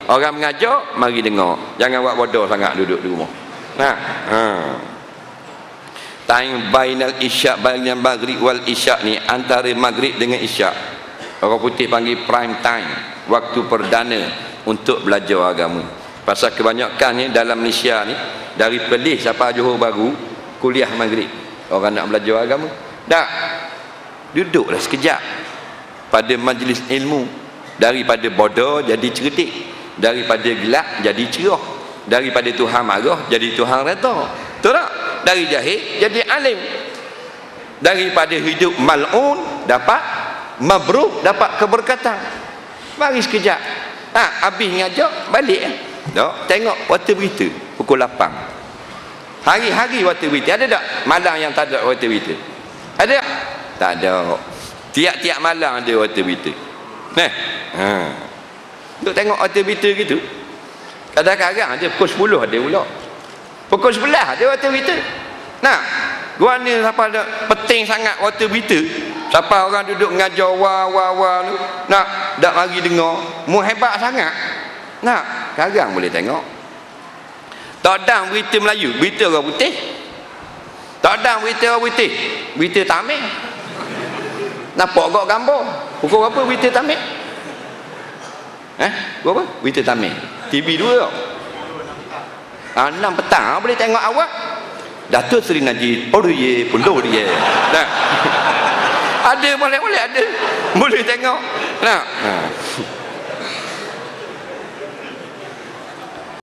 Orang mengajar, mari dengar. Jangan buat bodoh sangat duduk di rumah. Nah, time bainal isyak, bainal maghrib wal isyak ni, antara maghrib dengan isyak. Orang putih panggil prime time, waktu perdana untuk belajar agama. Pasal kebanyakan ni dalam Malaysia ni, dari Perlis sampai Johor Bahru, kuliah maghrib. Orang nak belajar agama. Tak. Duduklah sekejap pada majlis ilmu. Daripada bodoh jadi cerdik. Daripada gelap jadi cerah, daripada Tuhan marah jadi Tuhan redha. Betul tak? Dari jahil jadi alim, daripada hidup mal'un dapat mabruk, dapat keberkatan. Mari sekejap, habis ngajak balik. Tengok waktu berita pukul 8. Hari-hari waktu berita. Ada tak malam yang tak ada waktu berita? Ada? Tak ada. Tiap-tiap malam ada waktu berita. Duk tengok waktu berita gitu. Kadang-kadang ada pukul 10 ada pula. Pukul 11 ada waktu berita. Nah, gua ni siapa ada penting sangat waktu berita. Siapa orang duduk mengajar wah tu, nak dak mari dengar, mu hebat sangat. Nah, kadang boleh tengok. Tak ada berita Melayu, berita orang putih. Tak ada berita orang putih, berita Tamil. Nampak gak gambar. Pukul berapa berita Tamil? Berapa? Berita Tamil. TV 2 tau. 6 petang boleh tengok awak. Datuk Seri Najib Oruye Punduh dia. Nah. Ada boleh ada. Boleh tengok. Nah.